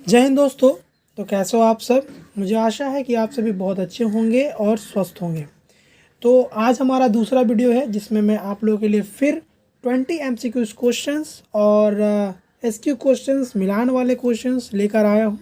जय हिंद दोस्तों। तो कैसे हो आप सब। मुझे आशा है कि आप सभी बहुत अच्छे होंगे और स्वस्थ होंगे। तो आज हमारा दूसरा वीडियो है जिसमें मैं आप लोगों के लिए फिर 20 MCQ क्वेश्चंस और SQ क्वेश्चंस मिलान वाले क्वेश्चंस लेकर आया हूँ।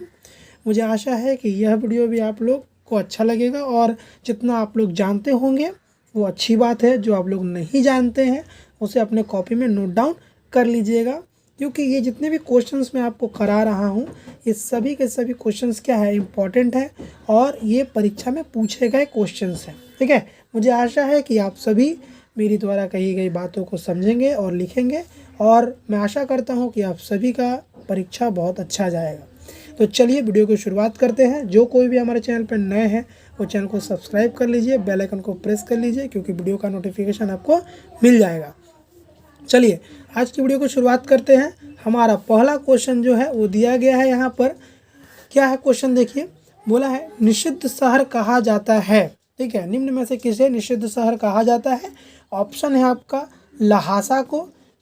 मुझे आशा है कि यह वीडियो भी आप लोग को अच्छा लगेगा और जितना आप लोग जानते होंगे वो अच्छी बात है। जो आप लोग नहीं जानते हैं उसे अपने कॉपी में नोट डाउन कर लीजिएगा, क्योंकि ये जितने भी क्वेश्चंस मैं आपको करा रहा हूँ ये सभी के सभी क्वेश्चंस क्या है, इम्पॉर्टेंट है और ये परीक्षा में पूछे गए क्वेश्चंस हैं। ठीक है, मुझे आशा है कि आप सभी मेरी द्वारा कही गई बातों को समझेंगे और लिखेंगे और मैं आशा करता हूँ कि आप सभी का परीक्षा बहुत अच्छा जाएगा। तो चलिए वीडियो की शुरुआत करते हैं। जो कोई भी हमारे चैनल पर नए हैं वो चैनल को सब्सक्राइब कर लीजिए, बेल आइकन को प्रेस कर लीजिए, क्योंकि वीडियो का नोटिफिकेशन आपको मिल जाएगा। चलिए आज की वीडियो को शुरुआत करते हैं। हमारा पहला क्वेश्चन जो है वो दिया गया है यहाँ पर। क्या है क्वेश्चन, देखिए। बोला है निषिद्ध शहर कहा जाता है। ठीक है, निम्न में से किसे निषिद्ध शहर कहा जाता है। ऑप्शन है आपका लहासा को,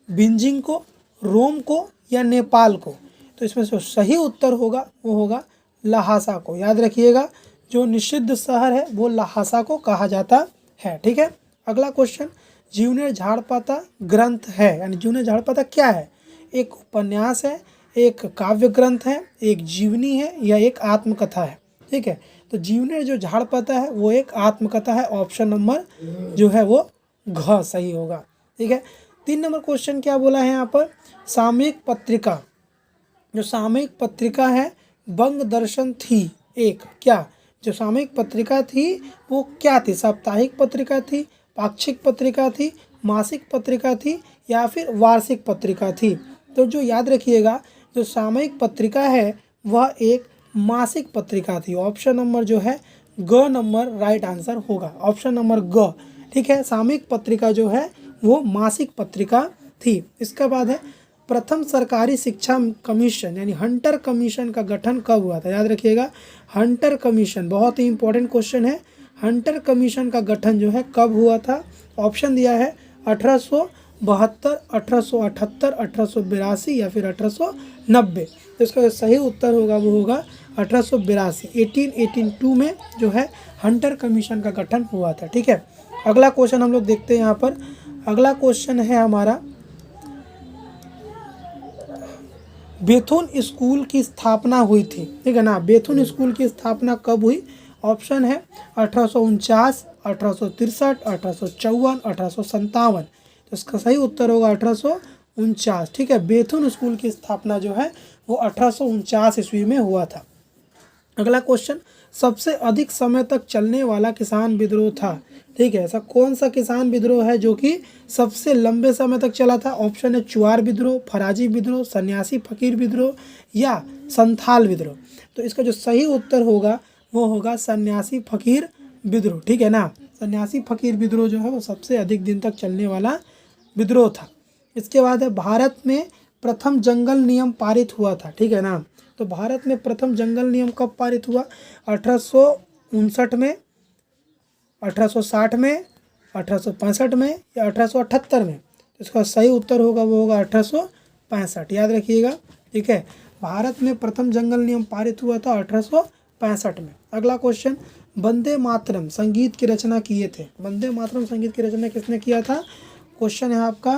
बीजिंग को, रोम को या नेपाल को। तो इसमें से सही उत्तर होगा वो होगा लहासा को। याद रखिएगा, जो निषिद्ध शहर है वो लहासा को कहा जाता है। ठीक है, अगला क्वेश्चन। जीवनेर झाड़पाता ग्रंथ है, यानी जीवनेर झाड़पाता क्या है। एक उपन्यास है, एक काव्य ग्रंथ है, एक जीवनी है या एक आत्मकथा है। ठीक है, तो जीवनेर जो झाड़पाता है वो एक आत्मकथा है। ऑप्शन नंबर जो है वो घ सही होगा। ठीक है, 3 नंबर क्वेश्चन क्या बोला है यहाँ पर। सामयिक पत्रिका, जो सामयिक पत्रिका है बंग दर्शन थी एक, क्या जो सामयिक पत्रिका थी वो क्या थी। साप्ताहिक पत्रिका थी, पाक्षिक पत्रिका थी, मासिक पत्रिका थी या फिर वार्षिक पत्रिका थी। तो जो याद रखिएगा, जो सामयिक पत्रिका है वह एक मासिक पत्रिका थी। ऑप्शन नंबर जो है ग नंबर राइट आंसर होगा, ऑप्शन नंबर ग। ठीक है, सामयिक पत्रिका जो है वो मासिक पत्रिका थी। इसके बाद है प्रथम सरकारी शिक्षा कमीशन यानी हंटर कमीशन का गठन कब हुआ था। याद रखिएगा, हंटर कमीशन बहुत ही इंपॉर्टेंट क्वेश्चन है। हंटर कमीशन का गठन जो है कब हुआ था। ऑप्शन दिया है 1872, 1878, 1882 या फिर 1890। तो इसका जो सही उत्तर होगा वो होगा 1882। 1882 में जो है हंटर कमीशन का गठन हुआ था। ठीक है, अगला क्वेश्चन हम लोग देखते हैं यहाँ पर। अगला क्वेश्चन है हमारा, बेथुन स्कूल की स्थापना हुई थी। ठीक है ना, बेथुन स्कूल की स्थापना कब हुई। ऑप्शन है 1849, 1863, 1854, 1857। तो इसका सही उत्तर होगा 1849। ठीक है, बेथुन स्कूल की स्थापना जो है वो 1849 ईस्वी में हुआ था। अगला क्वेश्चन, सबसे अधिक समय तक चलने वाला किसान विद्रोह था। ठीक है, ऐसा कौन सा किसान विद्रोह है जो कि सबसे लंबे समय तक चला था। ऑप्शन है चुआर विद्रोह, फराजी विद्रोह, सन्यासी फकीर विद्रोह या संथाल विद्रोह। तो इसका जो सही उत्तर होगा वो होगा सन्यासी फकीर विद्रोह। ठीक है ना, सन्यासी फकीर विद्रोह जो है वो सबसे अधिक दिन तक चलने वाला विद्रोह था। इसके बाद है भारत में प्रथम जंगल नियम पारित हुआ था। ठीक है ना, तो भारत में प्रथम जंगल नियम कब पारित हुआ। 1859 में, 1860 में, 1865 में या 1878 में। तो इसका सही उत्तर होगा वो होगा 1865। याद रखिएगा। ठीक है, भारत में प्रथम जंगल नियम पारित हुआ था 1865 में। अगला क्वेश्चन, वंदे मातरम संगीत की रचना किए थे। वंदे मातरम संगीत की रचना किसने किया था। क्वेश्चन है आपका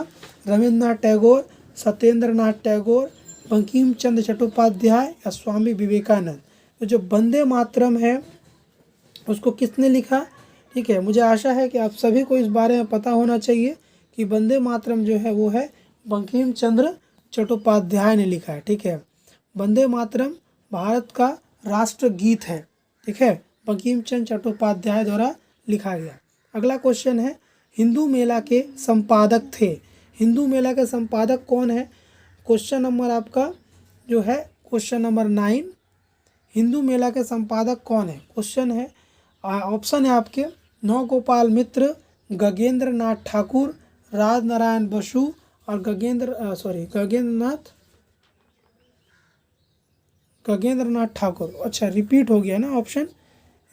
रविन्द्रनाथ टैगोर, सत्येंद्र नाथ टैगोर, बंकिम चंद्र चट्टोपाध्याय या स्वामी विवेकानंद। तो जो वंदे मातरम है उसको किसने लिखा। ठीक है, मुझे आशा है कि आप सभी को इस बारे में पता होना चाहिए कि वंदे मातरम जो है वो है बंकिम चंद्र चट्टोपाध्याय ने लिखा है। ठीक है, वंदे मातरम भारत का राष्ट्र गीत है। ठीक है, बंकिम चंद्र चट्टोपाध्याय द्वारा लिखा गया। अगला क्वेश्चन है, हिंदू मेला के संपादक थे। हिंदू मेला के संपादक कौन है। क्वेश्चन नंबर आपका जो है क्वेश्चन नंबर 9, हिंदू मेला के संपादक कौन है। क्वेश्चन है, ऑप्शन है आपके नवगोपाल मित्र, गगेंद्र नाथ ठाकुर, राज नारायण बसु और गगेंद्र नाथ ठाकुर। अच्छा, रिपीट हो गया ना ऑप्शन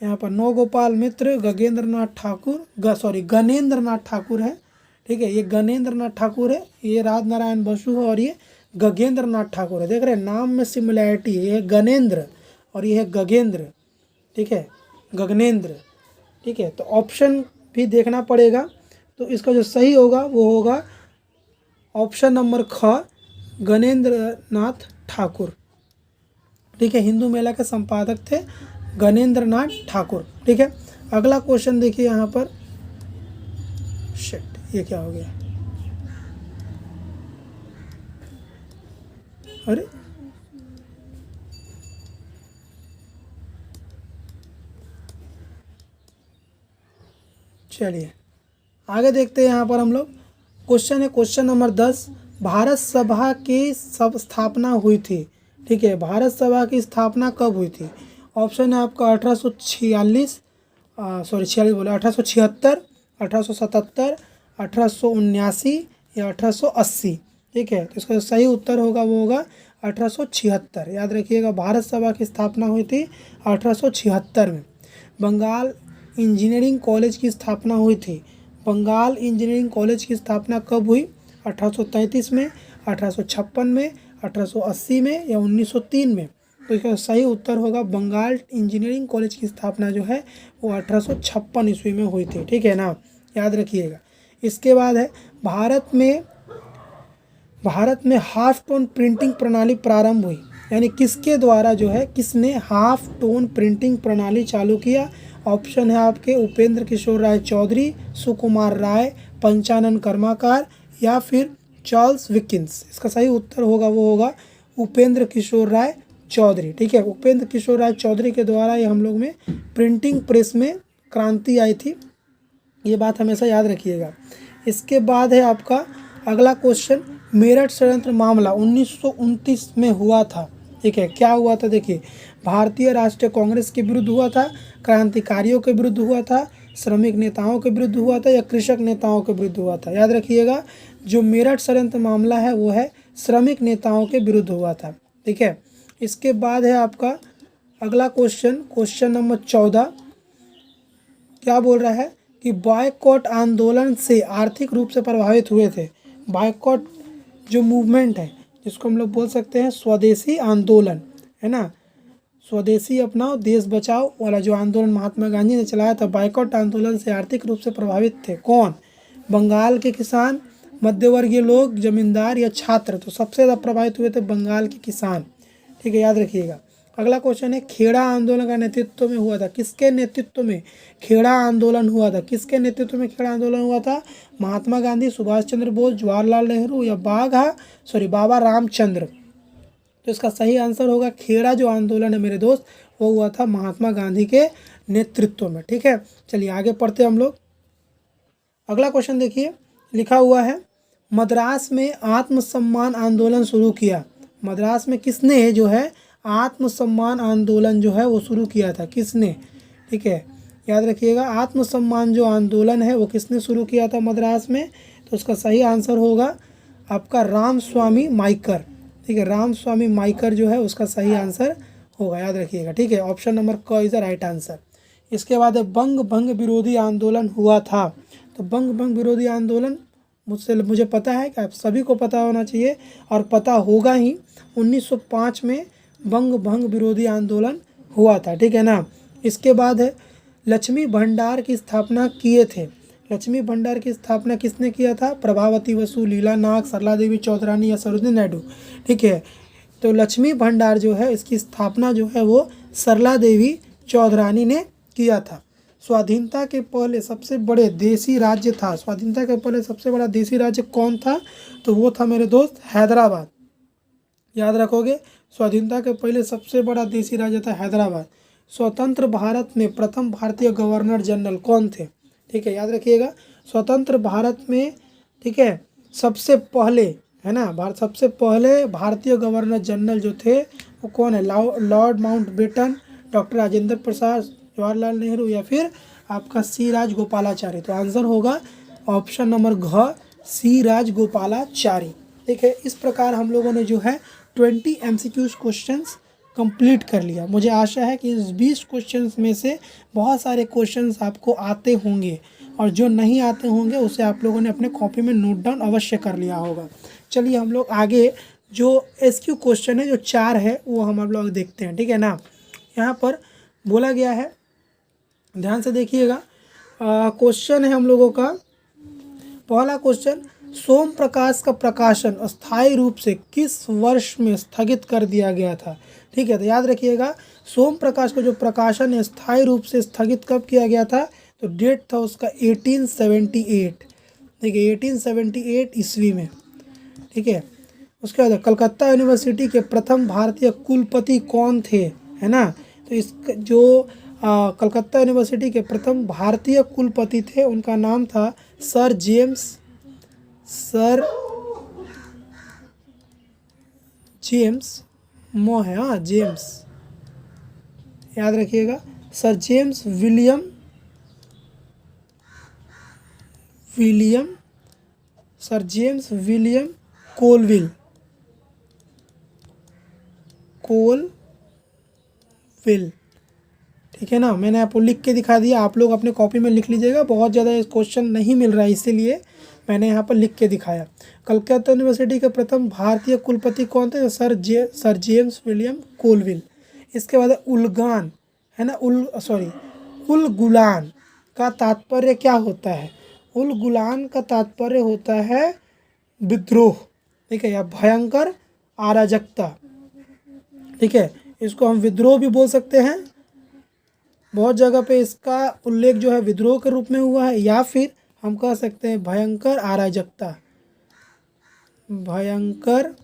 यहाँ पर। नवगोपाल मित्र, गगेंद्र नाथ ठाकुर, गणेंद्र नाथ ठाकुर है। ठीक है, ये गणेंद्र नाथ ठाकुर है, ये राज नारायण बसु है और ये गगेंद्र नाथ ठाकुर है। देख रहे हैं नाम में सिमिलैरिटी है, ये है गनेंद्र और ये है गगेंद्र, ठीक है, गगनेंद्र, ठीक है। तो ऑप्शन भी देखना पड़ेगा, तो इसका जो सही होगा वो होगा ऑप्शन नंबर ख, गनेंद्र नाथ ठाकुर, ठीक है। हिंदू मेला के संपादक थे गनेंद्र नाथ ठाकुर, ठीक है। अगला क्वेश्चन देखिए यहाँ पर, शिट ये क्या हो गया, अरे चलिए आगे देखते हैं। यहाँ पर हम लोग क्वेश्चन है क्वेश्चन नंबर 10, भारत सभा की सब स्थापना हुई थी, ठीक है। भारत सभा की स्थापना कब हुई थी? ऑप्शन है आपका 1846, सॉरी 46 बोला, 1876, 1877, 1879 या 1880, ठीक है। तो इसका जो सही उत्तर होगा वो होगा 1876। याद रखिएगा, भारत सभा की स्थापना हुई थी 1876 में। बंगाल इंजीनियरिंग कॉलेज की स्थापना हुई थी। बंगाल इंजीनियरिंग कॉलेज की स्थापना कब हुई? 1833 में, 1856 में, 1880 में या 1903 में? तो इसका सही उत्तर होगा बंगाल इंजीनियरिंग कॉलेज की स्थापना जो है वो 1856 ईस्वी में हुई थी, ठीक है ना, याद रखिएगा। इसके बाद है भारत में हाफ टोन प्रिंटिंग प्रणाली प्रारंभ हुई, यानी किसके द्वारा जो है, किसने हाफ टोन प्रिंटिंग प्रणाली चालू किया? ऑप्शन है आपके उपेंद्र किशोर राय चौधरी, सुकुमार राय, पंचानन कर्माकार या फिर चार्ल्स विकिंस। इसका सही उत्तर होगा वो होगा उपेंद्र किशोर राय चौधरी, ठीक है। उपेंद्र किशोर राय चौधरी के द्वारा ये हम लोग में प्रिंटिंग प्रेस में क्रांति आई थी, ये बात हमेशा याद रखिएगा। इसके बाद है आपका अगला क्वेश्चन, मेरठ षड्यंत्र मामला 1929 में हुआ था, ठीक है। क्या हुआ था? देखिए, भारतीय राष्ट्रीय कांग्रेस के विरुद्ध हुआ था, क्रांतिकारियों के विरुद्ध हुआ था, श्रमिक नेताओं के विरुद्ध हुआ था या कृषक नेताओं के विरुद्ध हुआ था? याद रखिएगा, जो मेरठ षड्यंत्र मामला है वो है श्रमिक नेताओं के विरुद्ध हुआ था, ठीक है। इसके बाद है आपका अगला क्वेश्चन, क्वेश्चन नंबर 14, क्या बोल रहा है कि बॉयकॉट आंदोलन से आर्थिक रूप से प्रभावित हुए थे। बॉयकॉट जो मूवमेंट है, जिसको हम लोग बोल सकते हैं स्वदेशी आंदोलन, है ना, स्वदेशी अपनाओ देश बचाओ वाला जो आंदोलन महात्मा गांधी ने चलाया था, बॉयकॉट आंदोलन से आर्थिक रूप से प्रभावित थे कौन? बंगाल के किसान, मध्यवर्गीय लोग, जमींदार या छात्र? तो सबसे ज़्यादा प्रभावित हुए थे बंगाल के किसान, ठीक है, याद रखिएगा। अगला क्वेश्चन है, खेड़ा आंदोलन का नेतृत्व में हुआ था, किसके नेतृत्व में खेड़ा आंदोलन हुआ था? किसके नेतृत्व में खेड़ा आंदोलन हुआ था? महात्मा गांधी, सुभाष चंद्र बोस, जवाहरलाल नेहरू या बाबा रामचंद्र? तो इसका सही आंसर होगा खेड़ा जो आंदोलन है मेरे दोस्त, वो हुआ था महात्मा गांधी के नेतृत्व में, ठीक है। चलिए आगे पढ़ते हम लोग। अगला क्वेश्चन देखिए, लिखा हुआ है, मद्रास में आत्मसम्मान आंदोलन शुरू किया। मद्रास में किसने जो है आत्मसम्मान आंदोलन जो है वो शुरू किया था, किसने? ठीक है, याद रखिएगा, आत्मसम्मान जो आंदोलन है वो किसने शुरू किया था मद्रास में? तो उसका सही आंसर होगा आपका रामस्वामी माइकर, ठीक है। रामस्वामी माइकर जो है उसका सही आंसर होगा, याद रखिएगा, ठीक है। ऑप्शन नंबर क इज द राइट आंसर। इसके बाद है बंग भंग विरोधी आंदोलन हुआ था। तो बंग भंग विरोधी आंदोलन मुझे पता है कि आप सभी को पता होना चाहिए और पता होगा ही। 1905 में बंग भंग विरोधी आंदोलन हुआ था, ठीक है ना। इसके बाद है लक्ष्मी भंडार की स्थापना किए थे। लक्ष्मी भंडार की स्थापना किसने किया था? प्रभावती बसु, लीला नाग, सरला देवी चौधरानी या सरोजिनी नायडू, ठीक है। तो लक्ष्मी भंडार जो है इसकी स्थापना जो है वो सरला देवी चौधरानी ने किया था। स्वाधीनता के पहले सबसे बड़े देसी राज्य था, स्वाधीनता के पहले सबसे बड़ा देसी राज्य कौन था? तो वो था मेरे दोस्त हैदराबाद, याद रखोगे। स्वाधीनता के पहले सबसे बड़ा देसी राज्य था हैदराबाद। स्वतंत्र भारत में प्रथम भारतीय गवर्नर जनरल कौन थे? ठीक है, याद रखिएगा, स्वतंत्र भारत में, ठीक है, सबसे पहले, है ना, सबसे पहले भारतीय गवर्नर जनरल जो थे वो कौन है? Lord Mountbatten, doctor Rajendra Prasad, Jawaharlal Nehru या फिर आपका सी राजगोपालाचारी। तो आंसर होगा ऑप्शन नंबर घ, सी राजगोपालाचारी, ठीक है। इस प्रकार हम लोगों ने जो है 20 MCQs क्वेश्चंस कंप्लीट कर लिया। मुझे आशा है कि इस 20 क्वेश्चंस में से बहुत सारे क्वेश्चंस आपको आते होंगे और जो नहीं आते होंगे उसे आप लोगों ने अपने कॉपी में नोट डाउन अवश्य कर लिया होगा। चलिए हम लोग आगे जो एसक्यू क्वेश्चन है जो 4 है वो हम आप लोग देखते हैं, ठीक है ना। यहाँ पर बोला गया है, ध्यान से देखिएगा। क्वेश्चन है हम लोगों का, पहला क्वेश्चन, सोम प्रकाश का प्रकाशन अस्थायी रूप से किस वर्ष में स्थगित कर दिया गया था। ठीक है, तो याद रखिएगा, सोम प्रकाश का जो प्रकाशन है स्थायी रूप से स्थगित कब किया गया था, तो डेट था उसका 1878, ठीक है, 1878 ईस्वी में। ठीक है, उसके बाद कलकत्ता यूनिवर्सिटी के प्रथम भारतीय कुलपति कौन थे, है ना। तो इस जो कलकत्ता यूनिवर्सिटी के प्रथम भारतीय कुलपति थे उनका नाम था सर जेम्स मो है, हाँ जेम्स, याद रखिएगा, sir James William sir James William Colvile, ठीक है ना। मैंने आपको लिख के दिखा दिया, आप लोग अपने कॉपी में लिख लीजिएगा, बहुत ज़्यादा क्वेश्चन नहीं मिल रहा है इसीलिए मैंने यहाँ पर लिख के दिखाया। कलकत्ता यूनिवर्सिटी के प्रथम भारतीय कुलपति कौन थे, सर जेम्स विलियम कोलविल। इसके बाद उलगान, है ना, उलगुलान का तात्पर्य क्या होता है, उलगुलान का तात्पर्य होता है विद्रोह, ठीक है, या भयंकर अराजकता, ठीक है, इसको हम विद्रोह भी बोल सकते हैं, बहुत जगह पे इसका उल्लेख जो है विद्रोह के रूप में हुआ है, या फिर हम कह सकते हैं भयंकर अराजकता, भयंकर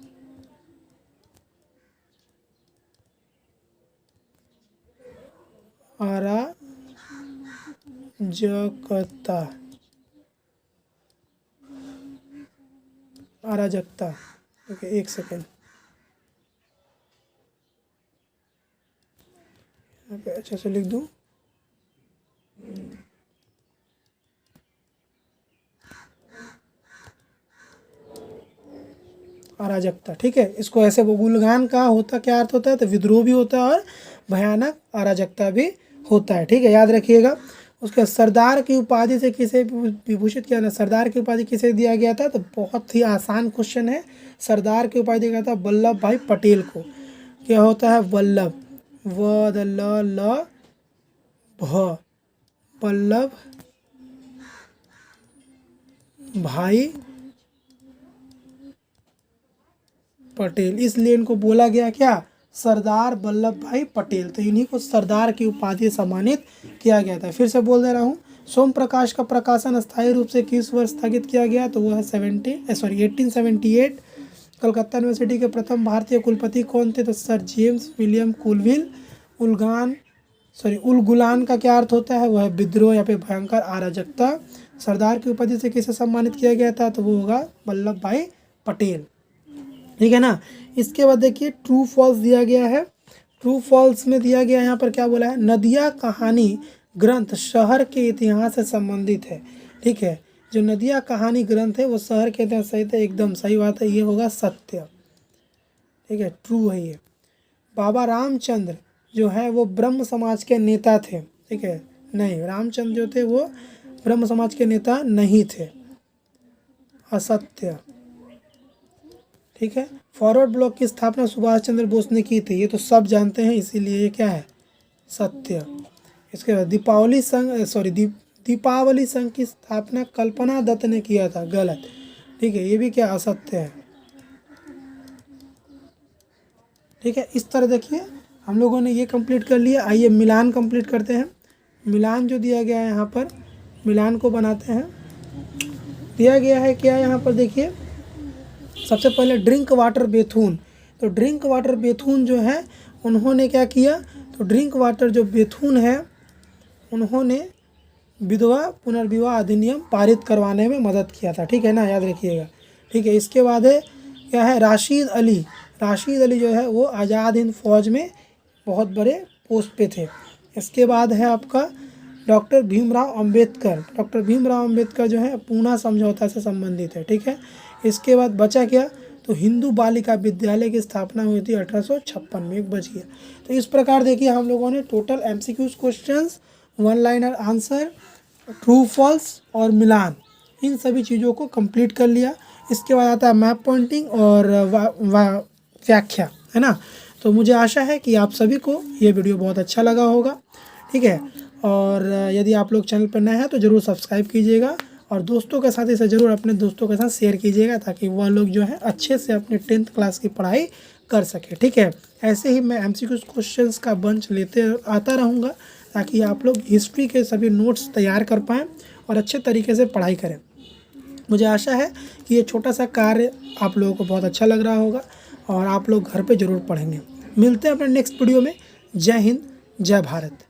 अराजकता। ओके, एक सेकेंड, यहाँ पे अच्छे से लिख दूँ, अराजकता, ठीक है। इसको ऐसे गुलगान का होता क्या अर्थ होता है, तो विद्रोह भी होता है और भयानक अराजकता भी होता है, ठीक है, याद रखिएगा। उसके सरदार की उपाधि से किसे विभूषित किया ना, सरदार की उपाधि किसे दिया गया था, तो बहुत ही आसान क्वेश्चन है, सरदार की उपाधि दिया गया था वल्लभ भाई पटेल को। क्या होता है, वल्लभ, वल्लभ भाई पटेल, इसलिए इनको बोला गया क्या, सरदार वल्लभ भाई पटेल। तो इन्हीं को सरदार की उपाधि सम्मानित किया गया था। फिर से बोल दे रहा हूँ, सोम प्रकाश का प्रकाशन अस्थायी रूप से किस वर्ष स्थगित किया गया, तो वो है 1878। कलकत्ता यूनिवर्सिटी के प्रथम भारतीय कुलपति कौन थे, तो सर जेम्स विलियम कोलविल। उलगुलान का क्या अर्थ होता है, वह है विद्रोह या फिर भयंकर अराजकता। सरदार की उपाधि से किसे सम्मानित किया गया था, तो वो होगा वल्लभ भाई पटेल, ठीक है ना। इसके बाद देखिए ट्रू फॉल्स दिया गया है, ट्रू फॉल्स में दिया गया यहाँ पर क्या बोला है, नदिया कहानी ग्रंथ शहर के इतिहास से संबंधित है, ठीक है, जो नदिया कहानी ग्रंथ है वो शहर के इतिहास सहित है, एकदम सही बात है, ये होगा सत्य, ठीक है, ट्रू है ये। बाबा रामचंद्र जो है वो ब्रह्म समाज के नेता थे, ठीक है, नहीं, रामचंद्र जो थे वो ब्रह्म समाज के नेता नहीं थे, असत्य, ठीक है। फॉरवर्ड ब्लॉक की स्थापना सुभाष चंद्र बोस ने की थी, ये तो सब जानते हैं, इसीलिए ये क्या है, सत्य। इसके बाद दीपावली संघ की स्थापना कल्पना दत्त ने किया था, गलत, ठीक है, ये भी क्या, असत्य है, ठीक है। इस तरह देखिए हम लोगों ने ये कंप्लीट कर लिया। आइए मिलान कंप्लीट करते हैं। मिलान जो दिया गया है यहाँ पर, मिलान को बनाते हैं। दिया गया है क्या यहाँ पर, देखिए सबसे पहले ड्रिंक वाटर बेथून। तो ड्रिंक वाटर बेथून जो है उन्होंने क्या किया, तो ड्रिंक वाटर जो बेथून है उन्होंने विधवा पुनर्विवाह अधिनियम पारित करवाने में मदद किया था, ठीक है ना, याद रखिएगा, ठीक है। इसके बाद है क्या है, राशिद अली जो है वो आज़ाद हिंद फौज में बहुत बड़े पोस्ट पे थे। इसके बाद है आपका डॉक्टर भीमराव अंबेडकर जो है पूना समझौता से संबंधित है, ठीक है। इसके बाद बचा क्या, तो हिंदू बालिका विद्यालय की स्थापना हुई थी 1856 में, एक बच गया। तो इस प्रकार देखिए हम लोगों ने total MCQ questions, 1 liner answer, true false और मिलान, इन सभी चीज़ों को कंप्लीट कर लिया। इसके बाद आता है मैप पॉइंटिंग और व्याख्या, है ना। तो मुझे आशा है कि आप सभी को ये वीडियो बहुत अच्छा लगा होगा, ठीक है। और यदि आप लोग चैनल पर नए हैं तो ज़रूर सब्सक्राइब कीजिएगा और दोस्तों के साथ इसे ज़रूर अपने दोस्तों के साथ शेयर कीजिएगा, ताकि वह लोग जो है अच्छे से अपने 10th क्लास की पढ़ाई कर सके, ठीक है। ऐसे ही मैं MCQ क्वेश्चंस का बंच लेते आता रहूँगा, ताकि आप लोग हिस्ट्री के सभी नोट्स तैयार कर पाएँ और अच्छे तरीके से पढ़ाई करें। मुझे आशा है कि ये छोटा सा कार्य आप लोगों को बहुत अच्छा लग रहा होगा और आप लोग घर पे ज़रूर पढ़ेंगे। मिलते हैं अपने नेक्स्ट वीडियो में। जय हिंद, जय भारत।